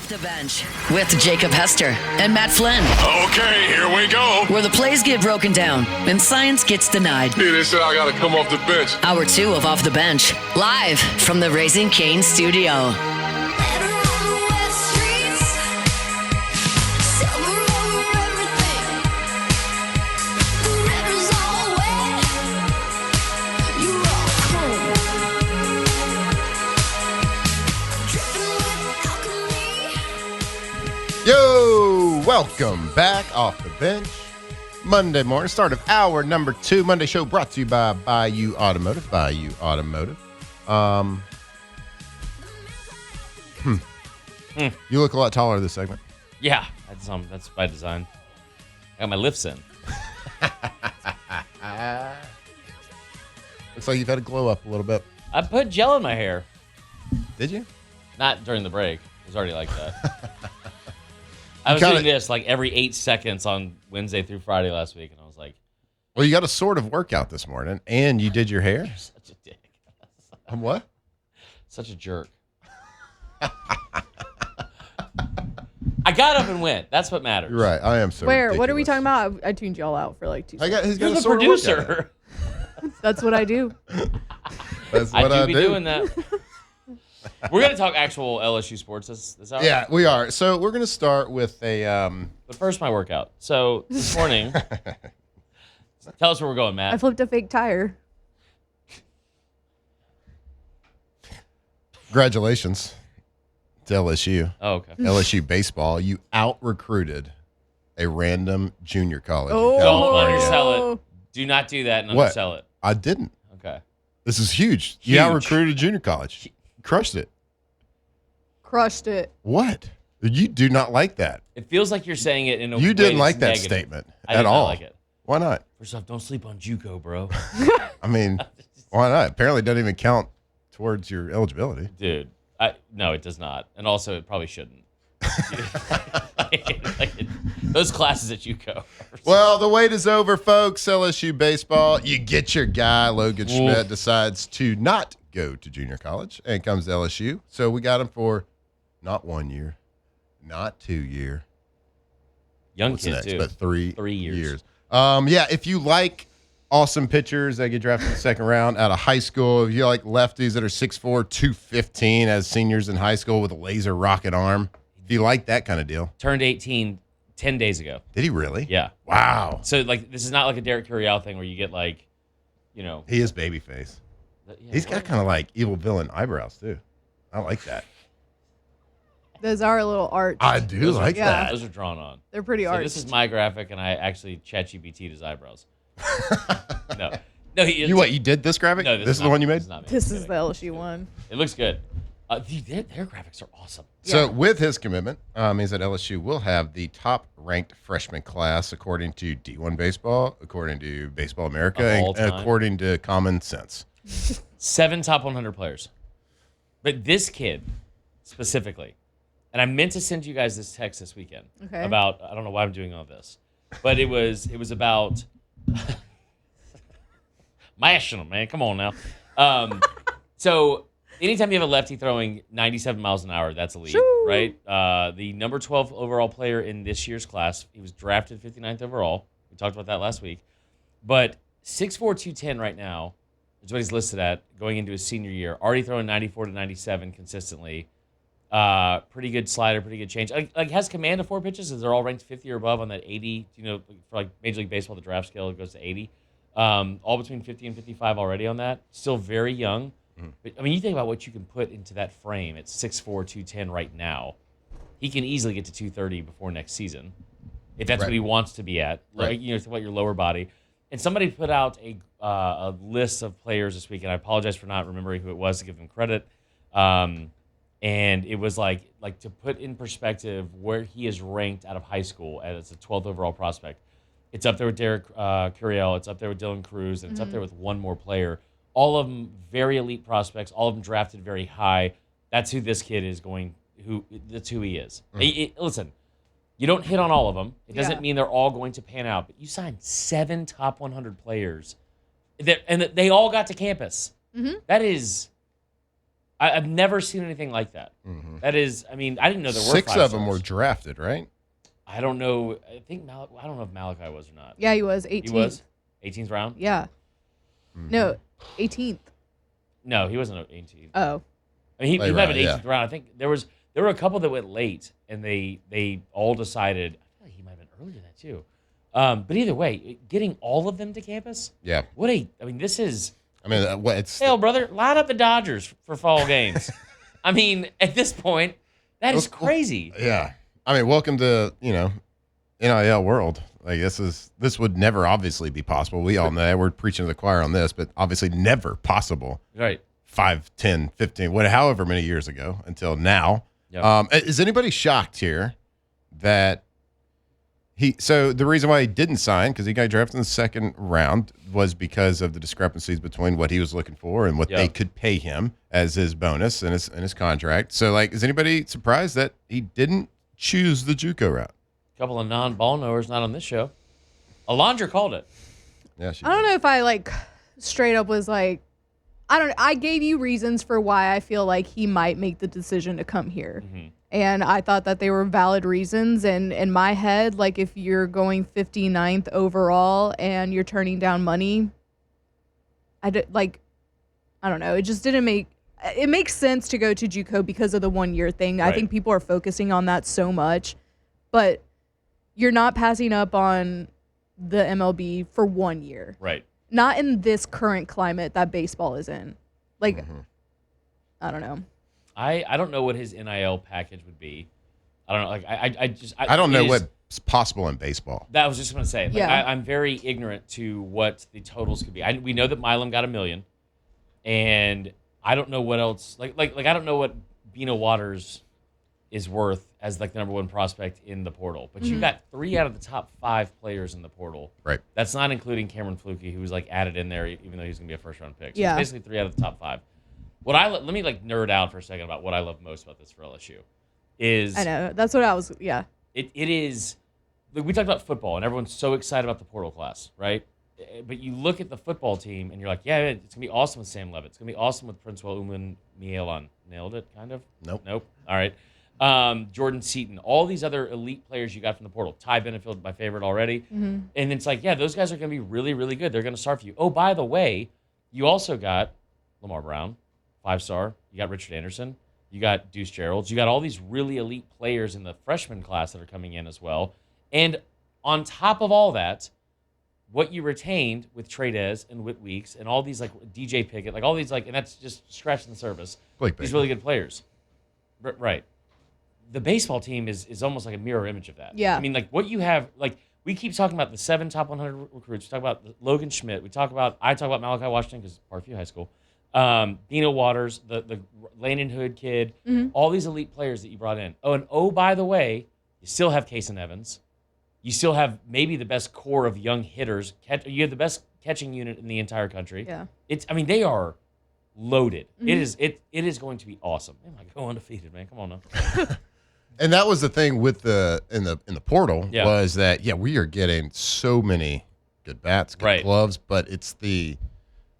Off the Bench with Jacob Hester and Matt Flynn. Okay, here we go. Where the plays get broken down and science gets denied. Hey, they said I got to come off the bench. Hour 2 of Off the Bench, live from the Raising Cane's studio. Yo, welcome back Off the Bench. Monday morning, start of hour number 2. Monday show brought to you by Bayou Automotive. Bayou Automotive. You look a lot taller this segment. Yeah, that's by design. I got my lifts in. Looks like you've had a glow up a little bit. I put gel in my hair. Did you? Not during the break. It was already like that. I was doing this like every 8 seconds on Wednesday through Friday last week, and I was like, well, you got a sort of workout this morning, and you did your hair? "You're such a dick." What? Such a jerk. I got up and went. That's what matters. You're right. I am so Where? What are we ridiculous. talking about? I tuned y'all out for like 2 seconds. He's got You're a the sort of workout. producer. That's what I do. That's what I I do be doing that. We're going to talk actual LSU sports this hour. Yeah, we are. So we're going to start with a... But first, my workout. So this morning, tell us where we're going, Matt. I flipped a fake tire. Congratulations to LSU. Oh, okay. LSU baseball. You out-recruited a random junior college in Oh. Don't California. undersell it. Do not do that and What? undersell it. I didn't. Okay. This is huge. Huge. You out-recruited a junior college. Crushed it. Crushed it. What? You do not like that. It feels like you're saying it in a You way didn't like that's that negative. statement I at did not all. like it. Why not? First off, don't sleep on JUCO, bro. I mean, why not? Apparently it doesn't even count towards your eligibility. Dude, no, it does not. And also, it probably shouldn't. Those classes at JUCO. Well, the wait is over, folks. LSU baseball. You get your guy. Logan Schmidt decides to not go to junior college and comes to LSU. So we got him for not 1 year, not 2 year. Young What's kid, next? too. But 3 years. Yeah, if you like awesome pitchers that get drafted in the second round out of high school, if you like lefties that are 6'4", 215 as seniors in high school with a laser rocket arm, if you like that kind of deal. Turned 18 10 days ago. Did he really? Yeah. Wow. So, like, this is not like a Derek Curiel thing where you get, like, you know. He is babyface. Yeah, He's got kind of like evil villain eyebrows, too. I like that. Those are a little arch. I do like yeah. that. Those are drawn on. They're pretty So arched. this is my graphic, and I actually ChatGPT'd his eyebrows. No, You did this graphic? No, this is the not- one you made? This is not me. This I'm is the kidding. LSU one. It looks good. Their graphics are awesome. So with his commitment, means that LSU will have the top-ranked freshman class according to D1 Baseball, according to Baseball America, Of all and time. according to Common Sense. 7 top 100 players. But this kid, specifically, and I meant to send you guys this text this weekend Okay. about, I don't know why I'm doing all this, but it was about, mashing them, man. Come on now. So anytime you have a lefty throwing 97 miles an hour, that's elite, right? The number 12 overall player in this year's class, he was drafted 59th overall. We talked about that last week. But 6'4", 210 right now is what he's listed at going into his senior year. Already throwing 94 to 97 consistently. Pretty good slider, pretty good change. Like has command of 4 pitches, as they're all ranked 50 or above on that 80. You know, for like Major League Baseball, the draft scale it goes to 80. All between 50 and 55 already on that. Still very young. But, I mean, you think about what you can put into that frame at 6'4", 210 right now. He can easily get to 230 before next season, if that's Right. what he wants to be at. Right. Like, you know, think about your lower body. And somebody put out a list of players this week, and I apologize for not remembering who it was to give them credit. And it was like to put in perspective where he is ranked out of high school as a 12th overall prospect. It's up there with Derek Curiel. It's up there with Dylan Cruz, and it's up there with one more player. All of them very elite prospects. All of them drafted very high. That's who this kid is going. That's who he is. Listen, you don't hit on all of them. It doesn't mean they're all going to pan out. But you signed 7 top 100 players, and they all got to campus. That is I've never seen anything like that. That is, I mean, I didn't know there were 6 5 of them stars. were drafted, right? I don't know. I don't know if Malachi was or not. Yeah, he was 18th. He was 18th round. Yeah. No, 18th. No, he wasn't 18th. Oh. I mean, he Late might have round, been 18th round. I think there were a couple that went late, and they all decided. I feel like he might have been earlier than that too. But either way, getting all of them to campus. Yeah. I mean, this is. I mean, it's Hell, brother, line up the Dodgers for fall games. I mean, at this point, that is crazy. yeah. I mean, welcome to NIL world. Like this would never obviously be possible. We all know that. We're preaching to the choir on this, but obviously never possible. Right. 5, 10, 15, however many years ago until now. Yep. Is anybody shocked here that so the reason why he didn't sign, because he got drafted in the second round, was because of the discrepancies between what he was looking for and what they could pay him as his bonus and his contract. So, like, is anybody surprised that he didn't choose the JUCO route? A couple of non-ball knowers not on this show. Alondra called it. Yeah, she I don't know if I straight up was I gave you reasons for why I feel like he might make the decision to come here. And I thought that they were valid reasons. And in my head, if you're going 59th overall and you're turning down money, I don't know. It just didn't make it makes sense to go to JUCO because of the 1 year thing. Right. I think people are focusing on that so much, but you're not passing up on the MLB for 1 year. Right. Not in this current climate that baseball is in. I don't know. I don't know what his NIL package would be. I don't know. I don't know what's possible in baseball. That was just going to say. Yeah. I'm very ignorant to what the totals could be. We know that Milam got $1 million, and I don't know what else. I don't know what Bino Waters is worth as the number 1 prospect in the portal. But you've got 3 out of the top 5 players in the portal. Right. That's not including Cameron Flukie, who was added in there, even though he's going to be a first-round pick. So Yeah. it's basically 3 out of the top 5. Let me nerd out for a second about what I love most about this for LSU. I know. That's what I was, yeah. It is. We talked about football, and everyone's so excited about the portal class, right? But you look at the football team, and you're like, yeah, it's going to be awesome with Sam Levitt. It's going to be awesome with Princewell Uman Mielan. Nailed it, kind of? Nope. All right. Jordan Seaton, all these other elite players you got from the portal. Ty Benefield, my favorite already. And it's those guys are going to be really, really good. They're going to start for you. Oh, by the way, you also got Lamar Brown, 5-star. You got Richard Anderson. You got Deuce Geralds. You got all these really elite players in the freshman class that are coming in as well. And on top of all that, what you retained with Tradez and Whit Weeks and all these DJ Pickett, all these and that's just scratching the surface. These really good players. Right. The baseball team is almost like a mirror image of that. Yeah. I mean, what you have, we keep talking about the 7 top 100 recruits. We talk about Logan Schmidt. I talk about Malachi Washington because Parkview High School. Bino Waters, the Landon Hood kid, all these elite players that you brought in. Oh, by the way, you still have Kason Evans. You still have maybe the best core of young hitters. You have the best catching unit in the entire country. Yeah. They are loaded. It is going to be awesome. Man, go undefeated, man. Come on now. And that was the thing with in the portal Yeah. was that we are getting so many good bats, good gloves, but it's the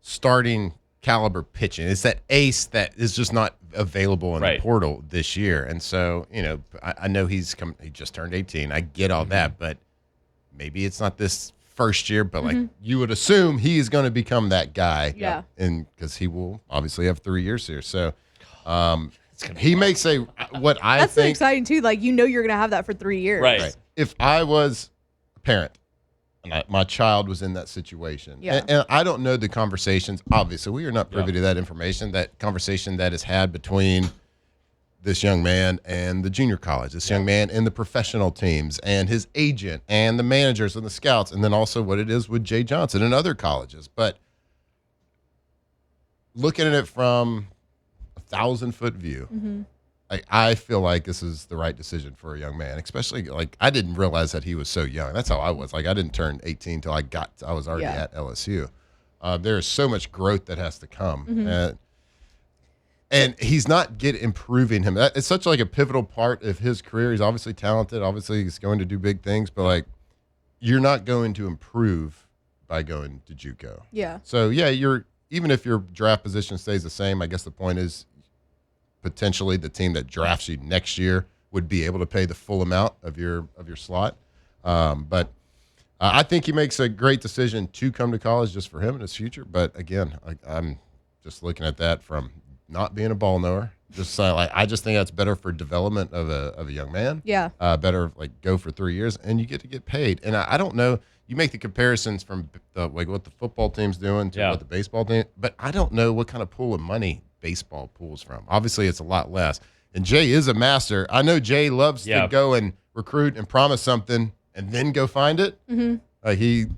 starting caliber pitching. It's that ace that is just not available in the portal this year. And so, I know he just turned 18. I get all that, but maybe it's not this first year, but you would assume he is going to become that guy. Yeah. And because he will obviously have 3 years here. So, he makes what I That's think. exciting too. You're going to have that for 3 years. Right. If I was a parent and my child was in that situation, and I don't know the conversations, obviously we are not privy to that information, that conversation that is had between this young man and the junior college, this young man and the professional teams and his agent and the managers and the scouts, and then also what it is with Jay Johnson and other colleges. But looking at it from 1,000-foot view, I feel like this is the right decision for a young man, especially I didn't realize that he was so young. That's how I was. I didn't turn 18 till I was already at LSU. There is so much growth that has to come. And he's not improving him. It's such a pivotal part of his career. He's obviously talented. Obviously he's going to do big things, but you're not going to improve by going to JUCO. Yeah. So even if your draft position stays the same, I guess the point is potentially the team that drafts you next year would be able to pay the full amount of your slot. But I think he makes a great decision to come to college just for him and his future. But again, I'm just looking at that from not being a ball knower. Just I just think that's better for development of a young man. Yeah. Better go for 3 years and you get paid. And I don't know. You make the comparisons from what the football team's doing to what the baseball team, but I don't know what kind of pool of money baseball pulls from. Obviously, it's a lot less. And Jay is a master. I know Jay loves to go and recruit and promise something and then go find it. Mm-hmm.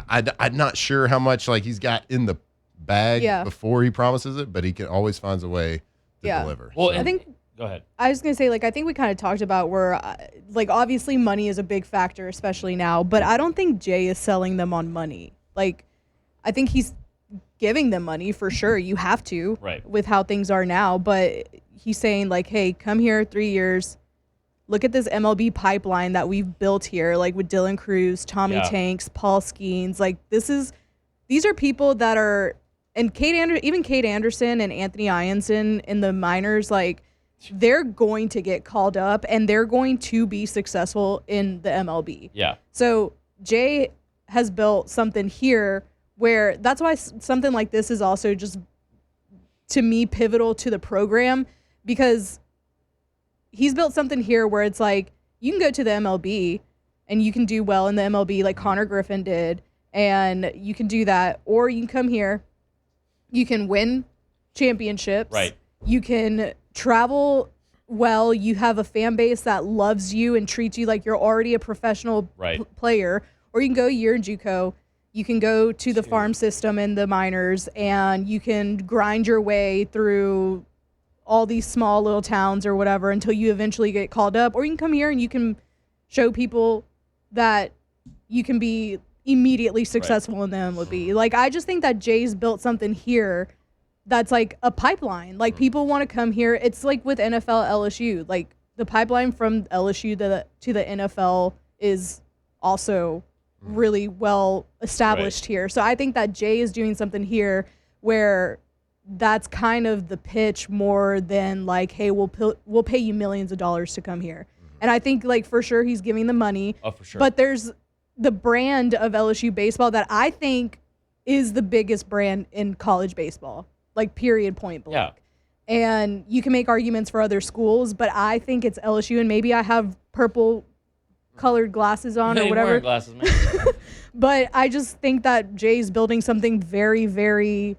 I'm not sure how much he's got in the bag before he promises it, but he can always finds a way to deliver. Well, I think. Go ahead. I was going to say, I think we kind of talked about where, obviously money is a big factor, especially now, but I don't think Jay is selling them on money. I think he's giving them money for sure. You have to, with how things are now, but he's saying, hey, come here 3 years. Look at this MLB pipeline that we've built here, with Dylan Cruz, Tommy Tanks, Paul Skeens. These are people that are, and even Kate Anderson and Anthony Ianson in the minors, they're going to get called up and they're going to be successful in the MLB. Yeah. So Jay has built something here where that's why something like this is also just, to me, pivotal to the program, because he's built something here where it's you can go to the MLB and you can do well in the MLB like Connor Griffin did, and you can do that, or you can come here, you can win championships. Right. You can travel well. You have a fan base that loves you and treats you like you're already a professional player. Or you can go a year in JUCO. You can go to the farm system in the minors, and you can grind your way through all these small little towns or whatever until you eventually get called up. Or you can come here and you can show people that you can be immediately successful in the MLB. I just think that Jay's built something here that's a pipeline. People want to come here. It's with NFL LSU. The pipeline from LSU to the NFL is also really well established here. So I think that Jay is doing something here where that's kind of the pitch more than hey, we'll pay you millions of dollars to come here. And I think for sure he's giving the money. Oh, for sure. But there's the brand of LSU baseball that I think is the biggest brand in college baseball. Period, point blank. Yeah. And you can make arguments for other schools, but I think it's LSU, and maybe I have purple colored glasses on or whatever. Glasses, man. But I just think that Jay's building something very, very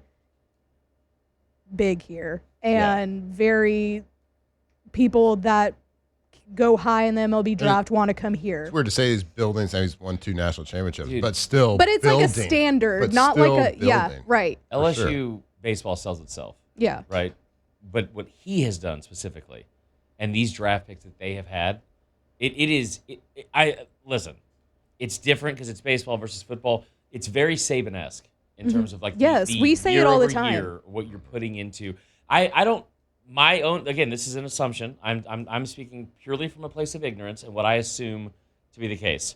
big here, and very people that go high in the MLB draft want to come here. It's weird to say he's building, saying he's won 2 national championships, but still. But it's building, a standard, not building. Right. LSU baseball sells itself. Yeah. Right. But what he has done specifically, and these draft picks that they have had, listen, it's different because it's baseball versus football. It's very Saban-esque in terms of we say it all the time. Year, what you're putting into. I don't. My own, again, this is an assumption. I'm speaking purely from a place of ignorance and what I assume to be the case.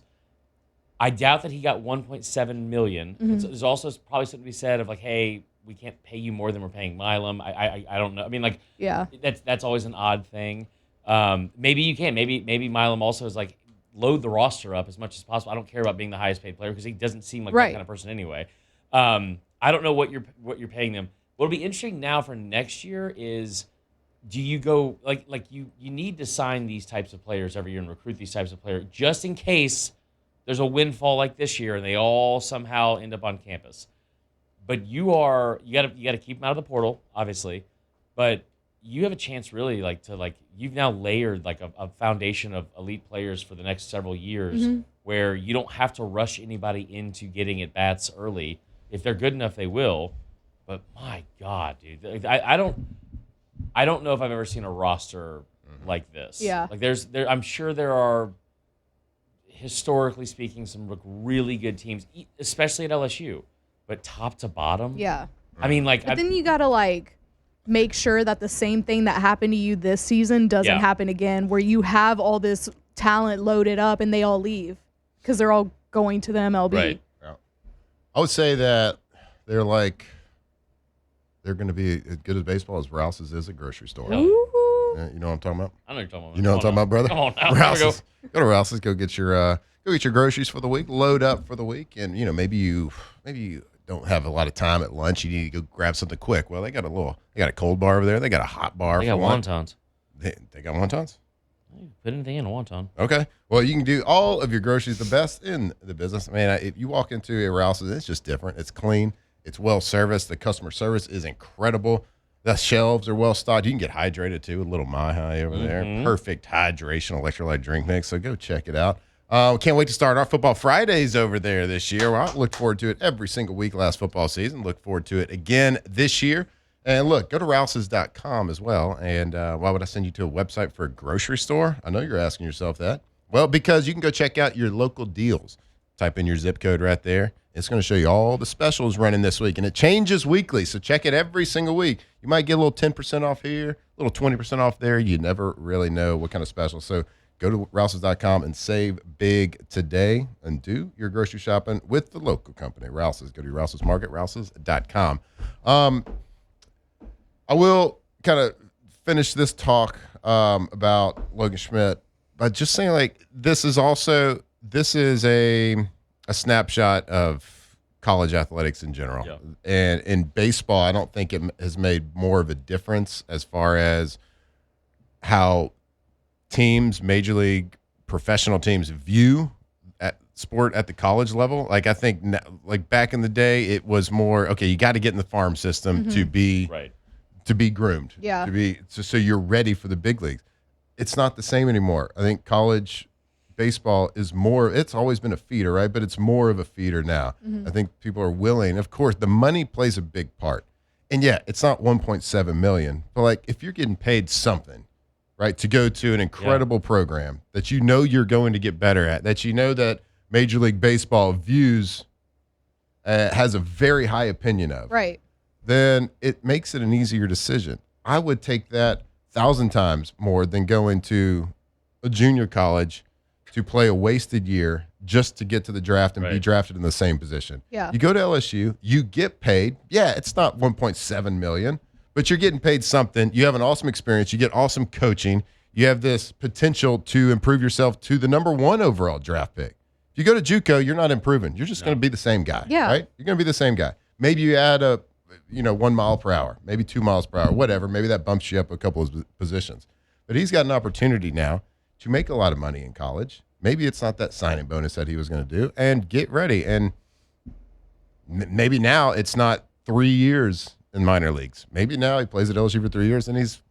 I doubt that he got $1.7 million. There's also probably something to be said of hey, we can't pay you more than we're paying Milam. I don't know. I mean, that's always an odd thing. Maybe you can. Maybe Milam also is load the roster up as much as possible. I don't care about being the highest paid player because he doesn't seem like that kind of person anyway. I don't know what you're paying them. What'll be interesting now for next year is, do you go you need to sign these types of players every year and recruit these types of players just in case there's a windfall like this year and they all somehow end up on campus. But you got to keep them out of the portal, obviously. But you have a chance really you've now layered a foundation of elite players for the next several years where you don't have to rush anybody into getting at bats early. If they're good enough, they will. But my God, dude, I don't know if I've ever seen a roster like this. Yeah. I'm sure there are, historically speaking, some really good teams, especially at LSU. But top to bottom? Yeah. I mean, But then you got to, make sure that the same thing that happened to you this season doesn't happen again, where you have all this talent loaded up and they all leave because they're all going to the MLB. Right. Yeah. I would say that they're going to be as good as baseball as Rouse's is a grocery store. Ooh. You know what I'm talking about? I know you're talking about. You know what I'm talking about, brother? Come on now. Rouse's. Go to Rouse's. Go get your groceries for the week. Load up for the week, and maybe you don't have a lot of time at lunch. You need to go grab something quick. Well, they got a cold bar over there. They got a hot bar. They got wontons. They got wontons. Put anything in a wonton. Okay. Well, you can do all of your groceries the best in the business. Man, if you walk into a Rouse's, it's just different. It's clean. It's well serviced. The customer service is incredible. The shelves are well stocked. You can get hydrated too. A little My High over there. Perfect hydration electrolyte drink mix. So go check it out. Can't wait to start our Football Fridays over there this year. Well, I look forward to it every single week last football season. Look forward to it again this year. And look, go to rouses.com as well. And why would I send you to a website for a grocery store? I know you're asking yourself that. Well, because you can go check out your local deals. Type in your zip code right there. It's going to show you all the specials running this week. And it changes weekly, so check it every single week. You might get a little 10% off here, a little 20% off there. You never really know what kind of specials. So go to rouses.com and save big today and do your grocery shopping with the local company, Rouse's. Go to your Rouse's Market, rouses.com. I will kind of finish this talk about Logan Schmidt by just saying, like, this is a snapshot of college athletics in general. Yeah. And in baseball, I don't think it has made more of a difference as far as how teams, major league professional teams, view sport at the college level. Like, I think like back in the day, it was more, okay, you got to get in the farm system to be groomed, so you're ready for the big leagues. It's not the same anymore. I think college baseball is more, it's always been a feeder, right? But it's more of a feeder now. I think people are willing. Of course, the money plays a big part. And yeah, it's not 1.7 million, but like if you're getting paid something, right, to go to an incredible program that you're going to get better at, that that Major League Baseball views, has a very high opinion of. Right. Then it makes it an easier decision. I would take that 1,000 times more than going to a junior college to play a wasted year just to get to the draft and be drafted in the same position. Yeah. You go to LSU, you get paid. Yeah, it's not 1.7 million, but you're getting paid something. You have an awesome experience. You get awesome coaching. You have this potential to improve yourself to the number 1 overall draft pick. If you go to JUCO, you're not improving. You're just going to be the same guy. Yeah. Right? You're going to be the same guy. Maybe you add 1 mile per hour, maybe 2 miles per hour, whatever. Maybe that bumps you up a couple of positions. But he's got an opportunity now to make a lot of money in college. Maybe it's not that signing bonus that he was going to do, and get ready. And maybe now it's not 3 years in minor leagues. Maybe now he plays at LSU for 3 years and he's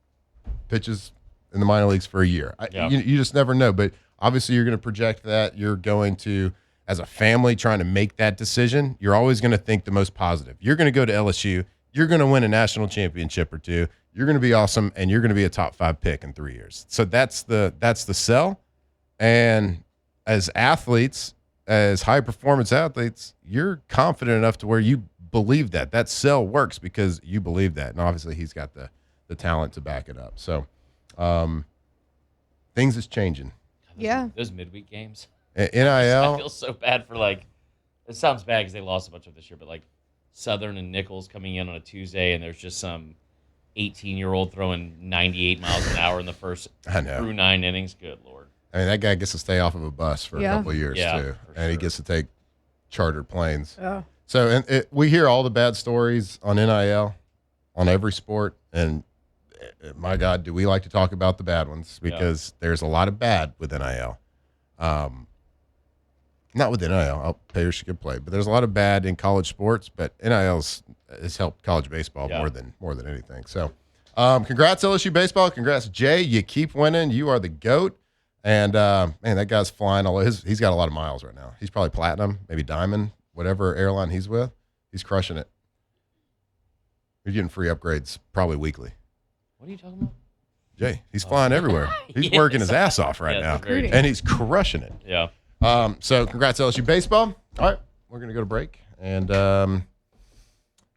pitches in the minor leagues for a year. You just never know. But obviously you're going to project that. You're going to, as a family trying to make that decision, you're always going to think the most positive. You're going to go to LSU. You're going to win a national championship or two. You're going to be awesome, and you're going to be a top 5 pick in 3 years. So that's the sell. And as athletes, as high-performance athletes, you're confident enough to where you believe that sell works because you believe that. And obviously he's got the talent to back it up. So things is changing. Those midweek games. NIL. I feel so bad for, like, it sounds bad because they lost a bunch of this year, but like Southern and Nichols coming in on a Tuesday, and there's just some 18-year-old throwing 98 miles an hour in the first through 9 innings. Good Lord. I mean, that guy gets to stay off of a bus for a couple of years, too. And he gets to take chartered planes. Yeah. So we hear all the bad stories on NIL, on every sport. And, my God, do we like to talk about the bad ones? Because there's a lot of bad with NIL. Not with NIL. Players should get played. But there's a lot of bad in college sports. But NIL has helped college baseball more than anything. So congrats, LSU baseball. Congrats, Jay. You keep winning. You are the GOAT. And, man, that guy's flying all over. He's got a lot of miles right now. He's probably platinum, maybe diamond, whatever airline he's with. He's crushing it. He's getting free upgrades probably weekly. What are you talking about? Jay, he's flying everywhere. He's working his ass off right now. And he's crushing it. Yeah. So congrats, LSU baseball. All right, we're going to go to break. And, I don't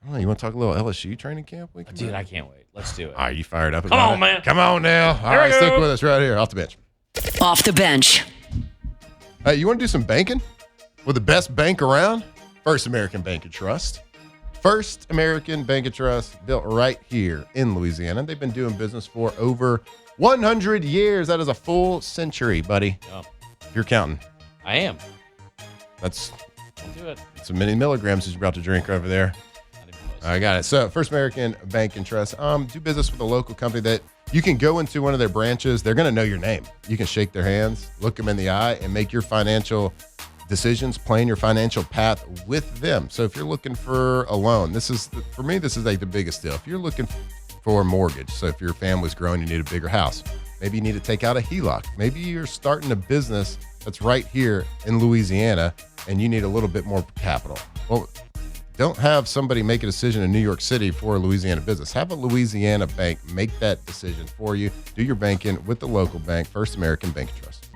know, you want to talk a little LSU training camp? Dude, I can't wait. Let's do it. Are you fired up? Come on, man. Come on now. All right, stick with us right here off the bench. Off the bench. Hey, you want to do some banking with the best bank around? First American Bank and Trust. First American Bank and Trust, built right here in Louisiana. They've been doing business for over 100 years. That is a full century, buddy. Yeah, If you're counting. I am. That's Don't do it. some many milligrams as you're about to drink over there. Not even close. I got it. So, First American Bank and Trust. Do business with a local company that you can go into one of their branches. They're going to know your name. You can shake their hands, look them in the eye, and make your financial decisions, plan your financial path with them. So, if you're looking for a loan, for me, this is like the biggest deal. If you're looking for a mortgage, so if your family's growing, you need a bigger house. Maybe you need to take out a HELOC. Maybe you're starting a business that's right here in Louisiana and you need a little bit more capital. Well, don't have somebody make a decision in New York City for a Louisiana business. Have a Louisiana bank make that decision for you. Do your banking with the local bank, First American Bank and Trust.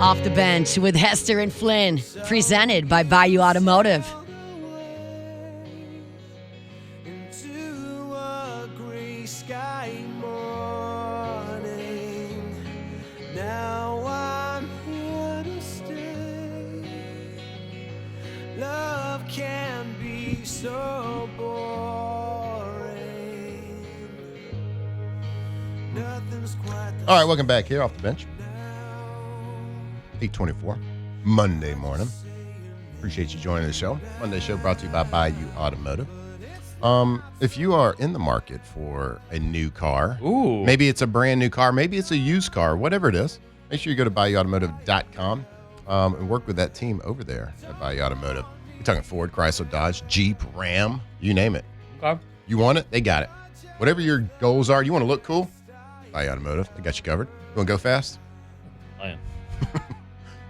Off the Bench with Hester and Flynn, presented by Bayou Automotive. Into a gray sky morning. Now I'm here to stay. Love can be so boring. Nothing's quite the All right, welcome back here off the bench. 8:24, Monday morning. Appreciate you joining the show. Monday show brought to you by Bayou Automotive. If you are in the market for a new car, Ooh. maybe it's a brand new car, maybe it's a used car, whatever it is, make sure you go to BayouAutomotive.com and work with that team over there at Bayou Automotive. You're talking Ford, Chrysler, Dodge, Jeep, Ram, you name it. Okay. You want it, they got it. Whatever your goals are, you want to look cool, Bayou Automotive, they got you covered. You want to go fast? I am.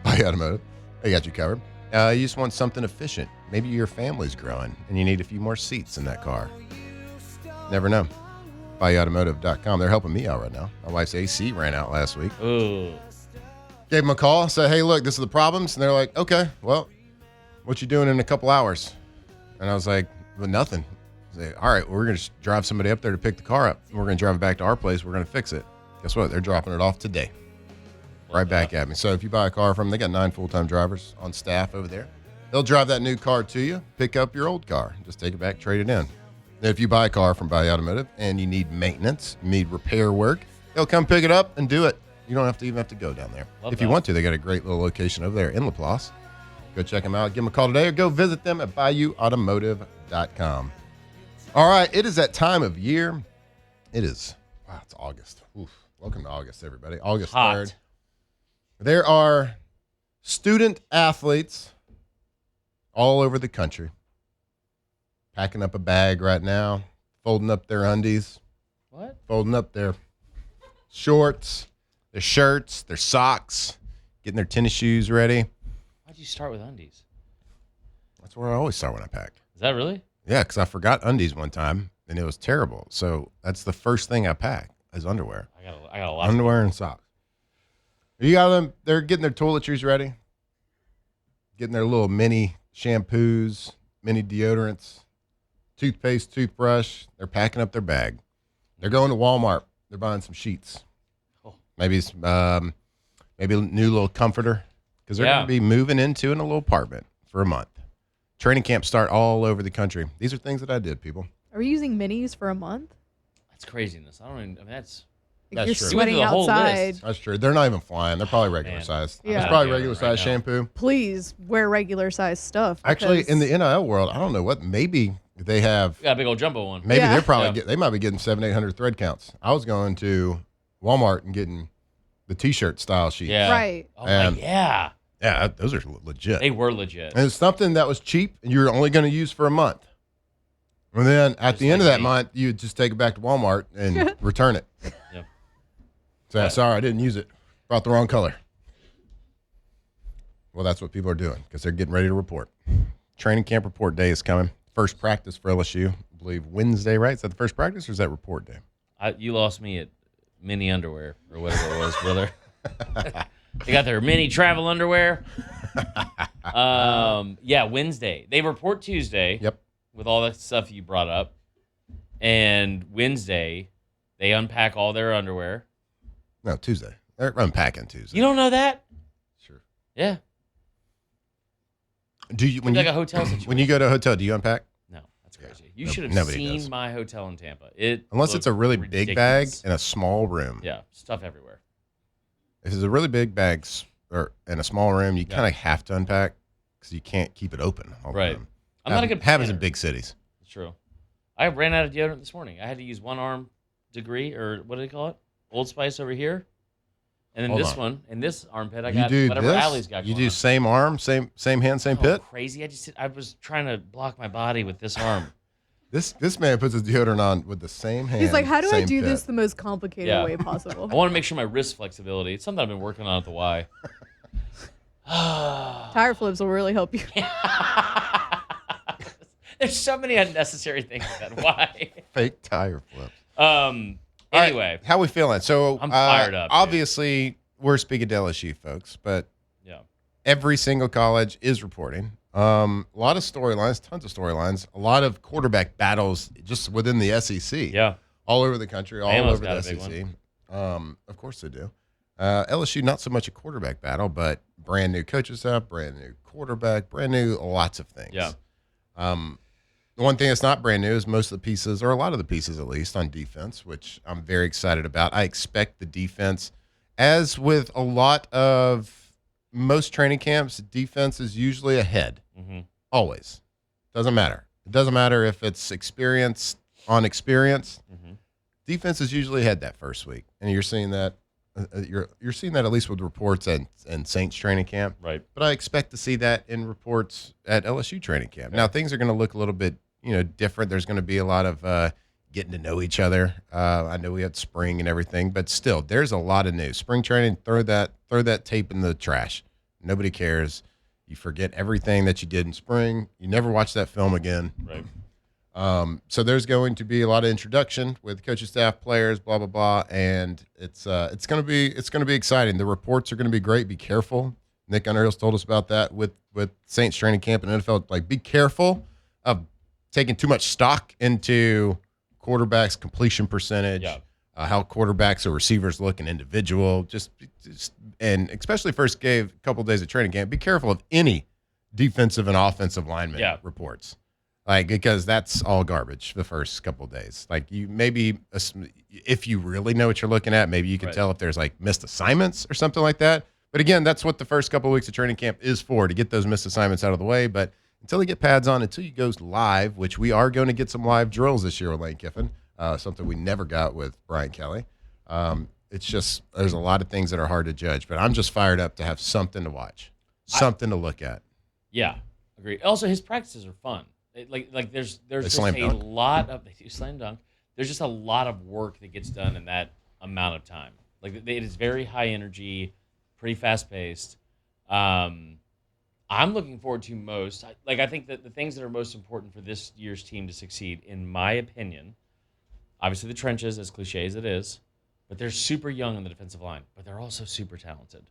Bayou Automotive, they got you covered. You just want something efficient. Maybe your family's growing and you need a few more seats in that car. Never know. BayouAutomotive.com. They're helping me out right now. My wife's AC ran out last week. Ooh. Gave them a call, said, hey, look, this is the problems. And they're like, okay, well, what you doing in a couple hours? And I was like, well, nothing. Say, all right, well, we're going to drive somebody up there to pick the car up. We're going to drive it back to our place. We're going to fix it. Guess what? They're dropping it off today. Right back at me. So if you buy a car from them, they got 9 full-time drivers on staff over there. They'll drive that new car to you, pick up your old car, just take it back, trade it in. And if you buy a car from Bayou Automotive and you need maintenance, you need repair work, they'll come pick it up and do it. You don't have to go down there. If you want to, they got a great little location over there in Laplace. Go check them out. Give them a call today or go visit them at BayouAutomotive.com. All right, it is that time of year. It is, wow, it's August. Oof. Welcome to August, everybody. August Hot. 3rd. There are student athletes all over the country packing up a bag right now, folding up their undies, What? folding up their shorts, their shirts, their socks, getting their tennis shoes ready. Why'd you start with undies? That's where I always start when I pack. Is that really? Yeah, because I forgot undies one time, and it was terrible. So that's the first thing I pack is underwear. I got a lot. Underwear and socks. You got them, they're getting their toiletries ready, getting their little mini shampoos, mini deodorants, toothpaste, toothbrush. They're packing up their bag. They're going to Walmart. They're buying some sheets. Cool. Maybe a new little comforter because they're going to be moving into a little apartment for a month. Training camps start all over the country. These are things that I did, people. Are we using minis for a month? That's craziness. That's Like That's you're true. sweating You went through the whole outside. list. That's true. They're not even flying. They're probably regular man. size. Yeah. It's probably Yeah, regular right size now. shampoo. Please wear regular size stuff. Actually, because- in the NIL world, I don't know what. Maybe they have. We got a big old jumbo one. Maybe Yeah. they're probably Yeah. they might be getting 700-800 thread counts. I was going to Walmart and getting the T-shirt style sheets. Yeah. Right. Oh, And- yeah. Yeah, those are legit. They were legit. And it's something that was cheap and you're only going to use for a month. And then at Just the end of like that me. month, you just take it back to Walmart and return it. Yep. So sorry, I didn't use it. Brought the wrong color. Well, that's what people are doing because they're getting ready to report. Training camp report day is coming. First practice for LSU, I believe Wednesday, right? Is that the first practice or is that report day? You lost me at mini underwear or whatever it was, brother. They got their mini travel underwear. Yeah, Wednesday. They report Tuesday. Yep. With all that stuff you brought up. And Wednesday, they unpack all their underwear. No, Tuesday. They're unpacking Tuesday. You don't know that? Sure. Yeah. Do you when It's you like a hotel situation. when you go to a hotel, do you unpack? No, that's crazy. You No- should have nobody seen does. my hotel in Tampa. It Unless it's a looked really big bag ridiculous. in a small room. Yeah, stuff everywhere. If it's a really big bag or in a small room, you Yeah. kind of have to unpack because you can't keep it open all the Right. time. I'm not a good Happens in planner. big cities. It's true. I ran out of deodorant this morning. I had to use one arm degree, or what do they call it? Old Spice over here. And then Hold this on. one, in this armpit, I You got do whatever this. Allie's got You going do on. same arm, same hand, same Oh, pit. crazy. I was trying to block my body with this arm. This man puts his deodorant on with the same hand. He's like, how do I same do pit. this the most complicated Yeah. way possible? I want to make sure my wrist flexibility. It's something I've been working on at the Y. Tire flips will really help you. There's so many unnecessary things at Y. Fake tire flips. All right, Anyway, how we feeling? So I'm fired up, dude. Obviously, we're speaking to LSU folks, but yeah. every single college is reporting. A lot of storylines, tons of storylines, a lot of quarterback battles just within the SEC. Yeah. All over the country, all Bama's over got the a big SEC. Of course they do. LSU, not so much a quarterback battle, but brand new coaches up, brand new quarterback, brand new lots of things. Yeah. The one thing that's not brand new is most of the pieces, or a lot of the pieces at least, on defense, which I'm very excited about. I expect the defense, as with a lot of most training camps, defense is usually ahead. Mm-hmm. Always. Doesn't matter. It doesn't matter if it's experience on experience. Mm-hmm. Defense is usually ahead that first week, and you're seeing that. You're seeing that at least with reports and Saints training camp. Right. But I expect to see that in reports at LSU training camp. Now things are going to look a little bit, different. There's going to be a lot of getting to know each other. I know we had spring and everything, but still, there's a lot of news. Spring training, throw that tape in the trash. Nobody cares. You forget everything that you did in spring. You never watch that film again. Right. So there's going to be a lot of introduction with coaches, staff, players, blah blah blah, and it's going to be exciting. The reports are going to be great. Be careful. Nick Underhill's told us about that with Saints training camp and NFL. Like, be careful of taking too much stock into quarterbacks' completion percentage. Yeah. How quarterbacks or receivers look an individual, just and especially first couple of days of training camp. Be careful of any defensive and offensive lineman reports. Like, because that's all garbage the first couple of days. Like, you maybe, if you really know what you're looking at, maybe you can tell if there's like missed assignments or something like that. But again, that's what the first couple of weeks of training camp is for, to get those missed assignments out of the way. But until you get pads on, until you go live, which we are going to get some live drills this year with Lane Kiffin, something we never got with Brian Kelly. It's just, there's a lot of things that are hard to judge. But I'm just fired up to have something to watch, something to look at. Yeah. Agreed. Also, his practices are fun. Like there's just slam a dunk. lot of, they do slam dunk. There's just a lot of work that gets done in that amount of time. Like, it is very high energy, pretty fast paced. I'm looking forward to most. I think that the things that are most important for this year's team to succeed, in my opinion, obviously the trenches, as cliche as it is, but they're super young on the defensive line, but they're also super talented.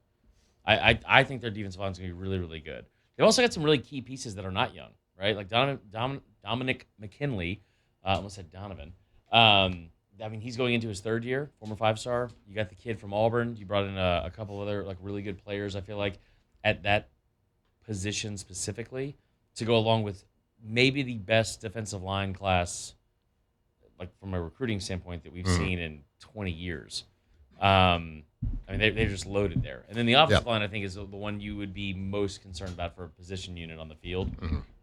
I think their defensive line is going to be really, really good. They've also got some really key pieces that are not young, right? Like Dominic McKinley, almost said Donovan. He's going into his third year, former 5-star. You got the kid from Auburn. You brought in a couple other like really good players, I feel like, at that position specifically, to go along with maybe the best defensive line class, like from a recruiting standpoint, that we've seen in 20 years. They're just loaded there. And then the offensive line, I think, is the one you would be most concerned about for a position unit on the field.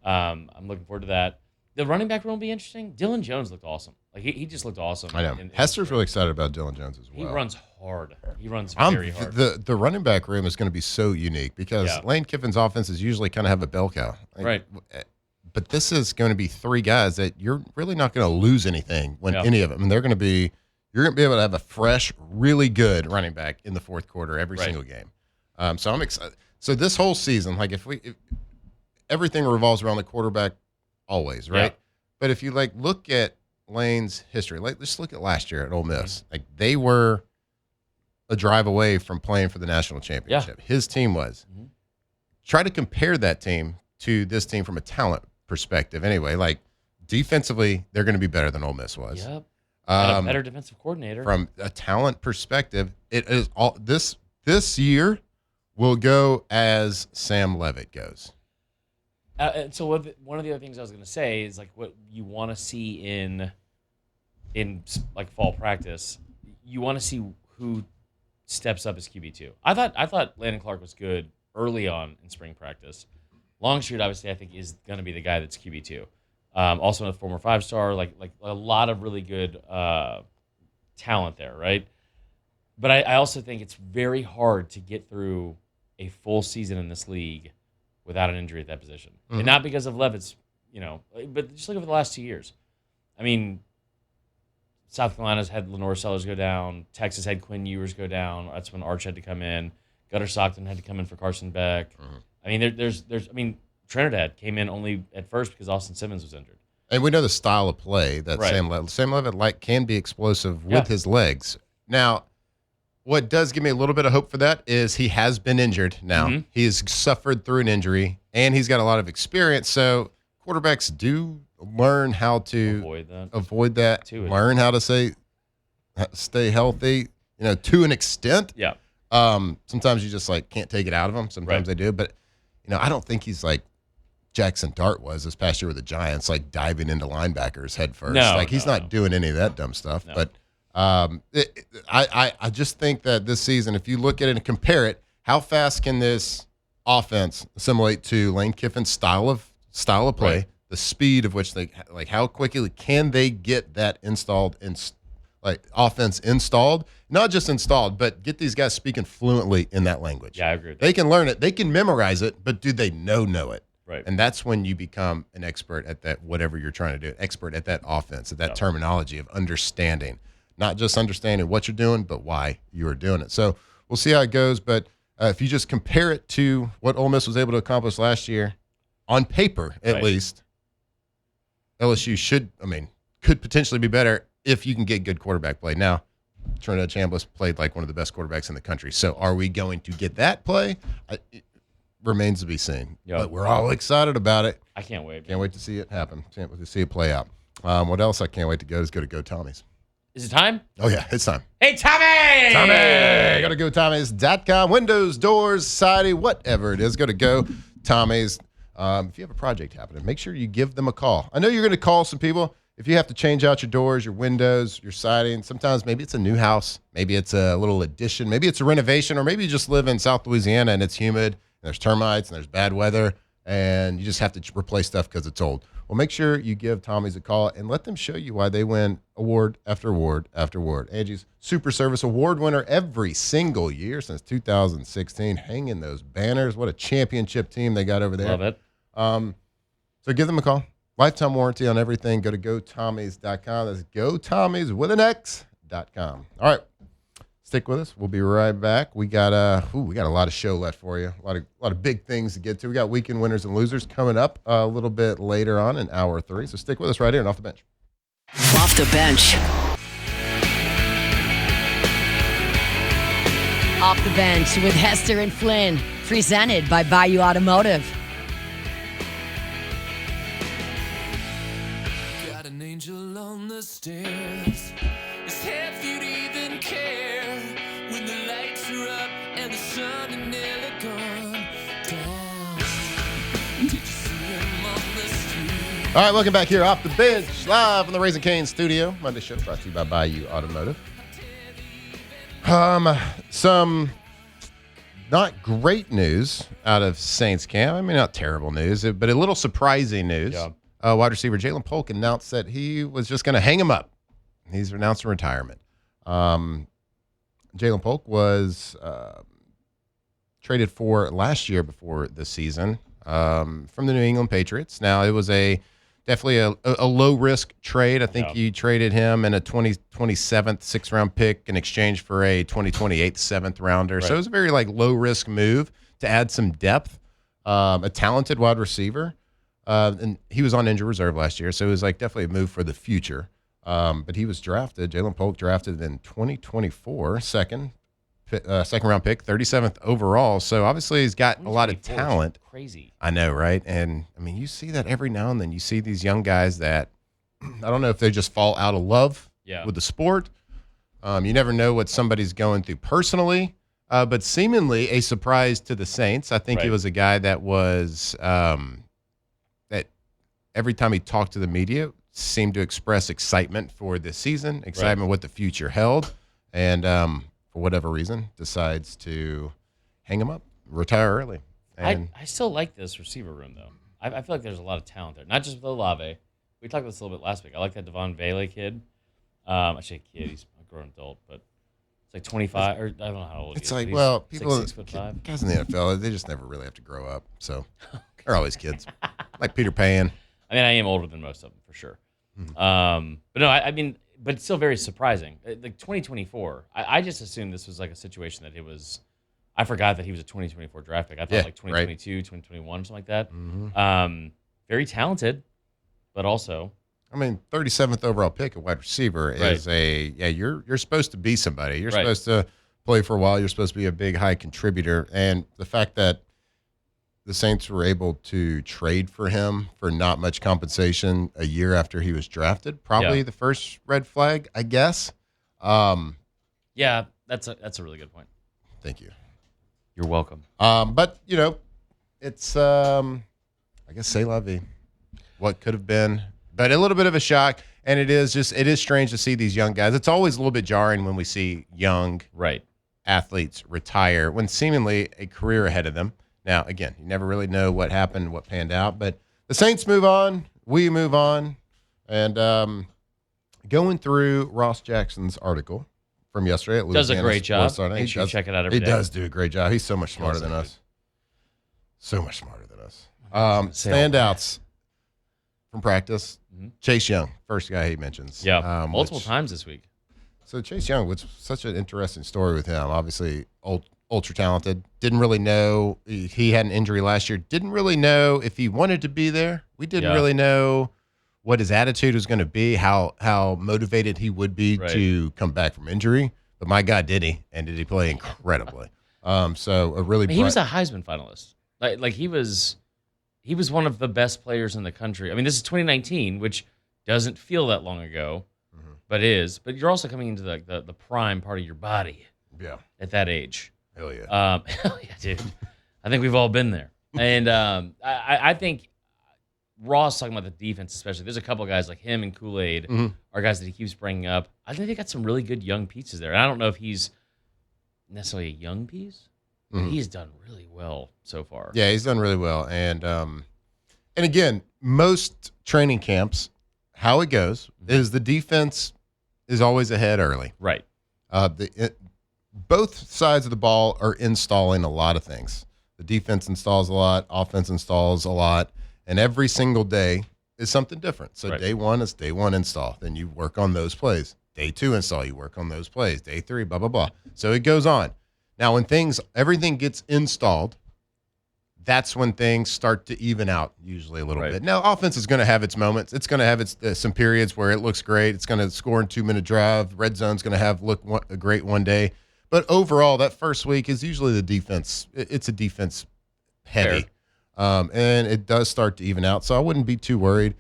I'm looking forward to that. The running back room will be interesting. Dylan Jones looked awesome. Like, he just looked awesome. I know. Hester's really excited about Dylan Jones as well. He runs hard. He runs very hard. The running back room is going to be so unique because Lane Kiffin's offenses usually kind of have a bell cow. Right. But this is going to be three guys that you're really not going to lose anything when any of them. And you're going to be able to have a fresh, really good running back in the fourth quarter every single game. So I'm excited. So this whole season, like if everything revolves around the quarterback always, right? Yeah. But if you look at Lane's history, let's look at last year at Ole Miss. Like, they were a drive away from playing for the national championship. His team was. Try to compare that team to this team from a talent perspective. Anyway, like, defensively, they're going to be better than Ole Miss was. Yep. Got a better defensive coordinator. From a talent perspective, it is all this year will go as Sam Levitt goes. And so one of the other things I was going to say is like what you want to see in like fall practice. You want to see who steps up as QB2. I thought Landon Clark was good early on in spring practice. Longstreet, obviously, I think is going to be the guy that's QB2. Also a former 5-star, like a lot of really good talent there, right? But I also think it's very hard to get through a full season in this league without an injury at that position. Mm-hmm. And not because of Levitt's, but just look over the last 2 years. I mean, South Carolina's had Lenore Sellers go down. Texas had Quinn Ewers go down. That's when Arch had to come in. Gutter Stockton had to come in for Carson Beck. Mm-hmm. I mean, Trinidad came in only at first because Austin Simmons was injured. And we know the style of play that Right. Sam Levitt can be explosive with his legs. Now, what does give me a little bit of hope for that is he has been injured now. Mm-hmm. He's suffered through an injury, and he's got a lot of experience. So quarterbacks do learn how to avoid that, learn how to stay healthy, to an extent. Yeah. Sometimes you just can't take it out of them. Sometimes they do. But, I don't think he's like Jackson Dart was this past year with the Giants, diving into linebackers head first. He's not doing any of that dumb stuff. No. But I just think that this season, if you look at it and compare it, how fast can this offense assimilate to Lane Kiffin's style of play, right. The speed of which how quickly can they get that offense installed, not just installed, but get these guys speaking fluently in that language. Yeah, I agree with that. They can learn it. They can memorize it, but do they know it? Right. And that's when you become an expert at that, whatever you're trying to do, expert at that offense, at that terminology of understanding, not just understanding what you're doing, but why you're doing it. So we'll see how it goes. But if you just compare it to what Ole Miss was able to accomplish last year, on paper at least, LSU could potentially be better if you can get good quarterback play. Now, Trinidad Chambliss played like one of the best quarterbacks in the country. So are we going to get that play? It remains to be seen. Yep. But we're all excited about it. I can't wait. Can't wait to see it happen. Can't wait to see it play out. What else I can't wait to go is go Tommy's. Is it time? Oh, yeah, it's time. Hey, Tommy! Tommy! Go to GoTommys.com. Windows, doors, siding, whatever it is. Go Tommy's. If you have a project happening, make sure you give them a call. I know you're going to call some people. If you have to change out your doors, your windows, your siding, sometimes maybe it's a new house, maybe it's a little addition, maybe it's a renovation, or maybe you just live in South Louisiana and it's humid, and there's termites, and there's bad weather, and you just have to replace stuff because it's old. Well, make sure you give Tommy's a call and let them show you why they win award after award after award. Angie's Super Service Award winner every single year since 2016, hanging those banners. What a championship team they got over there. Love it. So give them a call. Lifetime warranty on everything. Go to GoTommys.com. That's GoTommys with an X.com. All right. Stick with us. We'll be right back. We got a lot of show left for you. A lot of big things to get to. We got weekend winners and losers coming up a little bit later on in hour 3. So stick with us right here and Off the Bench. Off the Bench. Off the Bench with Hester and Flynn, presented by Bayou Automotive. Got an angel on the stairs. It's half you'd even care when the lights are up and the sun is nearly gone down. Did you see him on the street? All right, welcome back here Off the Bench, live from the Raising Cane's studio. Monday show brought to you by Bayou Automotive. Some not great news out of Saints camp. I mean, not terrible news, but a little surprising news. Yeah. Wide receiver Jalynn Polk announced that he was just going to hang him up. He's announced retirement. Jalynn Polk was traded for last year before the season from the New England Patriots. Now, it was definitely a low-risk trade. I think you traded him in a 2027 6th-round pick in exchange for a 2028 7th-rounder. Right. So it was a very low-risk move to add some depth, a talented wide receiver. And he was on injured reserve last year, so it was definitely a move for the future. But he was drafted, Jalynn Polk drafted in 2024, second-round pick, 37th overall. So obviously he's got a lot of talent. Crazy. I know, right? And I mean, you see that every now and then. You see these young guys that I don't know if they just fall out of love Yeah. with the sport. You never know what somebody's going through personally, but seemingly a surprise to the Saints. I think he Right. was a guy that was that every time he talked to the media seemed to express excitement for this season, excitement what the future held, and for whatever reason decides to hang him up, retire early. And I still like this receiver room, though. I feel like there's a lot of talent there. Not just with Olave. We talked about this a little bit last week. I like that Devon Vele kid. I say kid. He's a grown adult, but it's like 25, or I don't know how old he it's is. like, He's well, like people, 6'5". guys in the NFL, they just never really have to grow up. So they're always kids, like Peter Pan. I mean, I am older than most of them, for sure. But no, I mean, but it's still very surprising. Like 2024, I just assumed this was like a situation that it was. I forgot that he was a 2024 draft pick. I thought Yeah, like 2022, 2021, something like that. Very talented, but also, I mean, 37th overall pick at wide receiver is you're supposed to be somebody. You're supposed to play for a while. You're supposed to be a big, high contributor. And the fact that the Saints were able to trade for him for not much compensation a year after he was drafted, probably the first red flag, I guess. yeah, that's a really good point. Thank you. You're welcome. But, you know, it's, I guess, c'est la vie. What could have been, but a little bit of a shock. And it is strange to see these young guys. It's always a little bit jarring when we see young athletes retire when seemingly a career ahead of them. Now, again, you never really know what happened, what panned out, but the Saints move on. We move on. And going through Ross Jackson's article from yesterday at Does a Louisiana great job. Sports Journal. Make sure you check it out every day. He does do a great job. He's so much smarter than us. So much smarter than us. Standouts from practice. Chase Young, first guy he mentions. Yeah, multiple times this week. So Chase Young, which such an interesting story with him. Obviously, ultra talented. Didn't really know he had an injury last year. Didn't really know if he wanted to be there. We didn't really know what his attitude was going to be, how motivated he would be to come back from injury. But my God, did he? And did he play incredibly? So a really He was a Heisman finalist. Like he was one of the best players in the country. I mean, this is 2019, which doesn't feel that long ago, but is. But you're also coming into the prime part of your body. Yeah. At that age. Hell yeah. Hell yeah, dude. I think we've all been there. And I think Ross talking about the defense, especially. There's a couple of guys like him and Kool-Aid are guys that he keeps bringing up. I think they got some really good young pieces there. And I don't know if he's necessarily a young piece, but he's done really well so far. Yeah, he's done really well. And again, most training camps, how it goes is the defense is always ahead early. Right. Both sides of the ball are installing a lot of things. The defense installs a lot, offense installs a lot, and every single day is something different. So day one is day one install. Then you work on those plays. Day two install, you work on those plays. Day three, blah, blah, blah. So it goes on. Now, when everything gets installed, that's when things start to even out usually a little bit. Now, offense is going to have its moments. It's going to have some periods where it looks great. It's going to score in 2-minute drive. Red zone's going to look great one day. But overall, that first week is usually the defense. It's a defense heavy. And it does start to even out. So I wouldn't be too worried.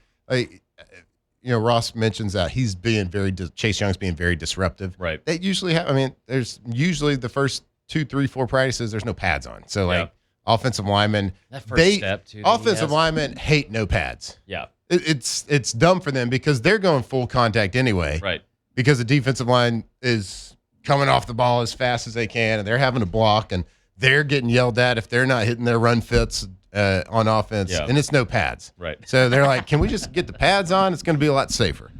Ross mentions that he's being Chase Young's being very disruptive. Right. They usually there's usually the first 2, 3, 4 practices, there's no pads on. So offensive linemen, that first step too. Offensive linemen hate no pads. Yeah. It's dumb for them because they're going full contact anyway. Right. Because the defensive line is coming off the ball as fast as they can, and they're having to block, and they're getting yelled at if they're not hitting their run fits on offense, and it's no pads. Right. So they're like, can we just get the pads on? It's going to be a lot safer.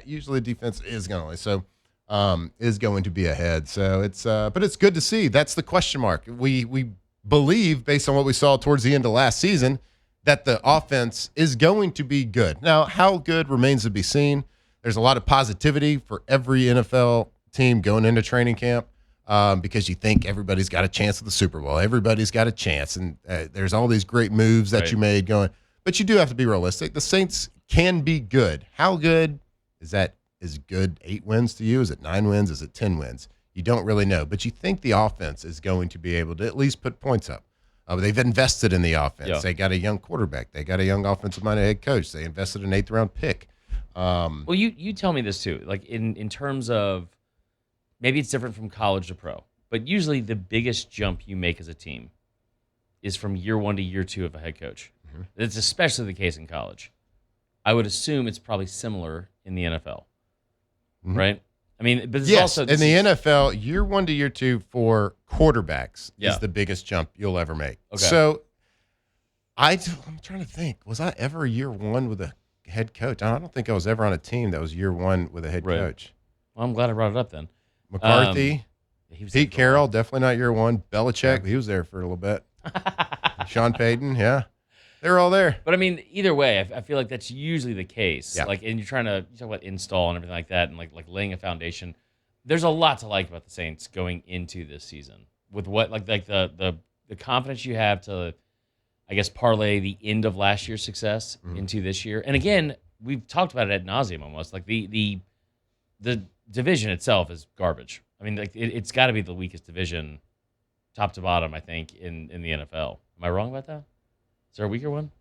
Usually defense is going to be ahead. So but it's good to see. That's the question mark. We believe, based on what we saw towards the end of last season, that the offense is going to be good. Now, how good remains to be seen. There's a lot of positivity for every NFL team going into training camp because you think everybody's got a chance at the Super Bowl. Everybody's got a chance, and there's all these great moves that you made going. But you do have to be realistic. The Saints can be good. How good is that? Is good 8 wins to you? Is it 9 wins? Is it 10 wins? You don't really know. But you think the offense is going to be able to at least put points up. They've invested in the offense. Yeah. They got a young quarterback. They got a young offensive-minded head coach. They invested an 8th-round pick. Well, you tell me this too. Like in terms of maybe it's different from college to pro, but usually the biggest jump you make as a team is from year 1 to year 2 of a head coach. Mm-hmm. It's especially the case in college. I would assume it's probably similar in the NFL, right? I mean, but it's yes, also in the NFL, year 1 to year 2 for quarterbacks is the biggest jump you'll ever make. Okay. So I'm trying to think. Was I ever year 1 with a head coach? I don't think I was ever on a team that was year 1 with a head coach. Well, I'm glad I brought it up then. McCarthy, He was Pete Carroll, definitely not year 1. Belichick, he was there for a little bit. Sean Payton, yeah. They were all there. But I mean, either way, I feel like that's usually the case. Yeah. Like, and you talk about install and everything like that, and like laying a foundation. There's a lot to like about the Saints going into this season with what like the confidence you have to, I guess, parlay the end of last year's success into this year. And again, we've talked about it ad nauseum almost. Like the division itself is garbage. I mean, like it's got to be the weakest division, top to bottom. I think in the NFL. Am I wrong about that? Is there a weaker one?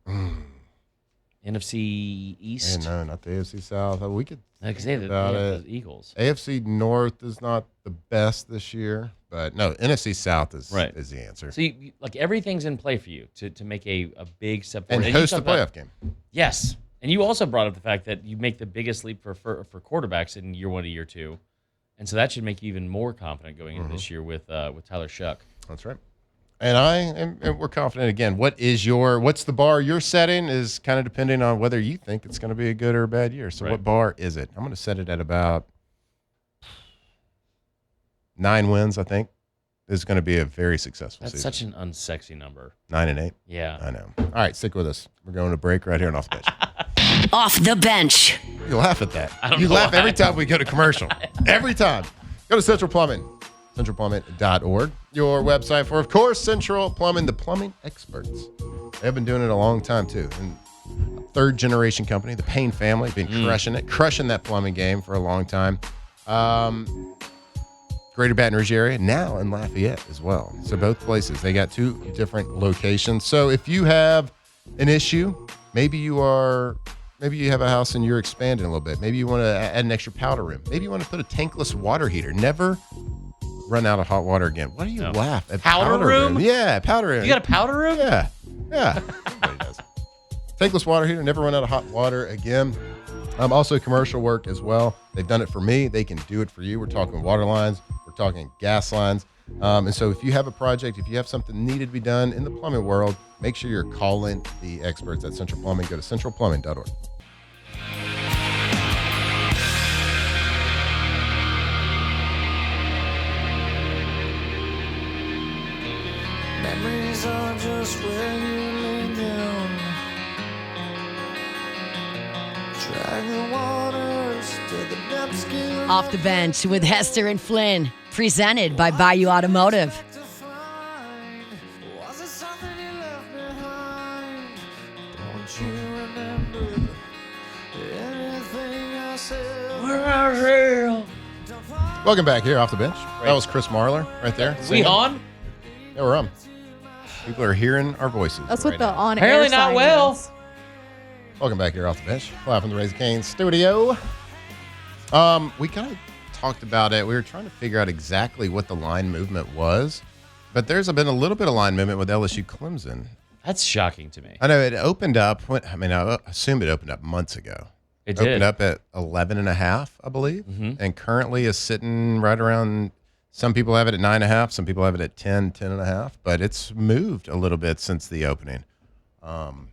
NFC East? No, not the AFC South. We could Because they have about the Eagles. AFC North is not the best this year, but no, NFC South is the answer. So you, like everything's in play for you to make a big step And forward. host you the talk playoff about- game. Yes. And you also brought up the fact that you make the biggest leap for quarterbacks in year 1 to year 2. And so that should make you even more confident going into this year with Tyler Shuck. That's right. And we're confident again. What's the bar you're setting is kind of depending on whether you think it's going to be a good or a bad year. So what bar is it? I'm going to set it at about 9 wins, I think. This is going to be a very successful season. That's such an unsexy number. 9 and 8. Yeah. I know. All right, stick with us. We're going to break right here on Off the Bench. Off the bench. You laugh at that. I don't You know laugh why. every time we go to commercial. Every time. Go to Central Plumbing. CentralPlumbing.org. Your website for, of course, Central Plumbing, the plumbing experts. They have been doing it a long time, too. And third generation company, the Payne family, been crushing that plumbing game for a long time. Greater Baton Rouge area, now in Lafayette as well. So both places, they got 2 different locations. So if you have an issue, maybe you have a house and you're expanding a little bit. Maybe you want to add an extra powder room. Maybe you want to put a tankless water heater. Never run out of hot water again. Why do you laugh at Powder room? Yeah, powder room. You got a powder room? Yeah. Everybody does. Tankless water heater. Never run out of hot water again. Also commercial work as well. They've done it for me. They can do it for you. We're talking water lines. We're talking gas lines. And so if you have a project, if you have something needed to be done in the plumbing world, make sure you're calling the experts at Central Plumbing. Go to centralplumbing.org. Memories are just where you lay down. Drag the waters to the depths. Off the bench with Hester and Flynn. Presented by Bayou Automotive. Was it something you left behind? Don't you remember anything I said? Welcome back here off the bench. That was Chris Marlar right there. We singing. on? Yeah, we're on. People are hearing our voices. That's right what the now. on-air Apparently not sign well. is. Welcome back here off the bench. Live from the Raising Cane's studio. We kind of talked about it. We were trying to figure out exactly what the line movement was, but there's been a little bit of line movement with LSU Clemson. That's shocking to me. I know it opened up. I assume it opened up months ago. It Opened did. up at 11.5, I believe, and currently is sitting right around. Some people have it at 9.5. Some people have it at 10.5. But it's moved a little bit since the opening.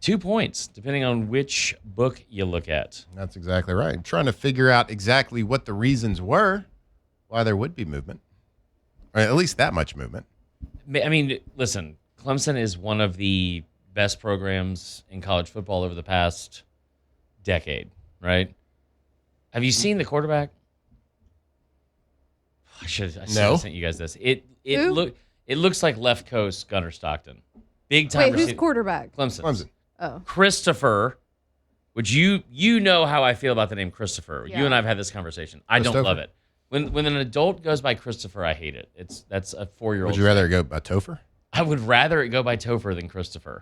2 points, depending on which book you look at. That's exactly right. Trying to figure out exactly what the reasons were why there would be movement, or at least that much movement. I mean, listen, Clemson is one of the best programs in college football over the past decade, right? Have you seen the quarterback? I should have sent you guys this. It looks like left coast Gunnar Stockton. Big time. Wait, who's quarterback? Clemson. Oh. Christopher, which you know how I feel about the name Christopher. Yeah. You and I have had this conversation. I don't Christopher. love it. When an adult goes by Christopher, I hate it. That's a 4-year-old. Would you rather go by Topher? I would rather it go by Topher than Christopher.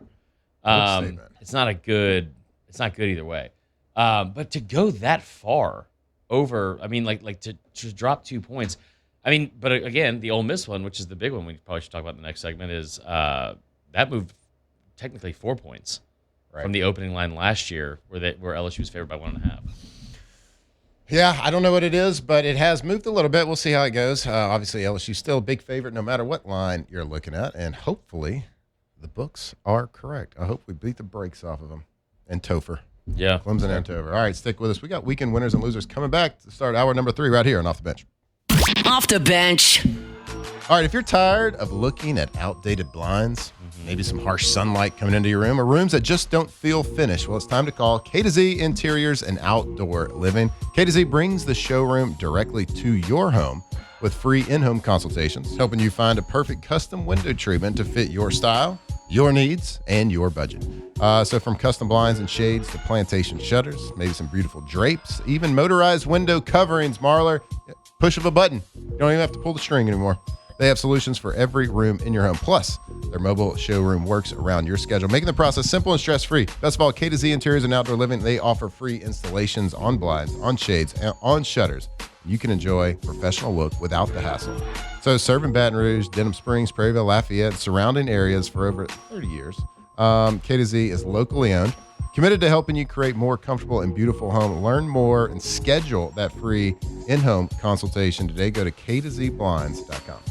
Good statement. It's not good either way. But to go that far over, I mean, like to drop 2 points. I mean, but again, the Ole Miss one, which is the big one we probably should talk about in the next segment, is that moved technically 4 points from the opening line last year, where LSU was favored by 1.5. Yeah, I don't know what it is, but it has moved a little bit. We'll see how it goes. Obviously, LSU's still a big favorite no matter what line you're looking at, and hopefully the books are correct. I hope we beat the brakes off of them. And Topher. Yeah. Clemson and Topher. All right, stick with us. We got weekend winners and losers coming back to start hour number 3 right here on Off the Bench. Off the bench. All right, if you're tired of looking at outdated blinds, maybe some harsh sunlight coming into your room, or rooms that just don't feel finished, well, it's time to call K to Z Interiors and Outdoor Living. K to Z brings the showroom directly to your home with free in-home consultations, helping you find a perfect custom window treatment to fit your style, your needs, and your budget. So from custom blinds and shades to plantation shutters, maybe some beautiful drapes, even motorized window coverings, Marler, push of a button. You don't even have to pull the string anymore. They have solutions for every room in your home. Plus, their mobile showroom works around your schedule, making the process simple and stress-free. Best of all, K to Z Interiors and Outdoor Living, they offer free installations on blinds, on shades, and on shutters. You can enjoy a professional look without the hassle. So serving Baton Rouge, Denham Springs, Prairieville, Lafayette, surrounding areas for over 30 years. K to Z is locally owned, committed to helping you create more comfortable and beautiful home. Learn more and schedule that free in-home consultation today. Go to k2zblinds.com.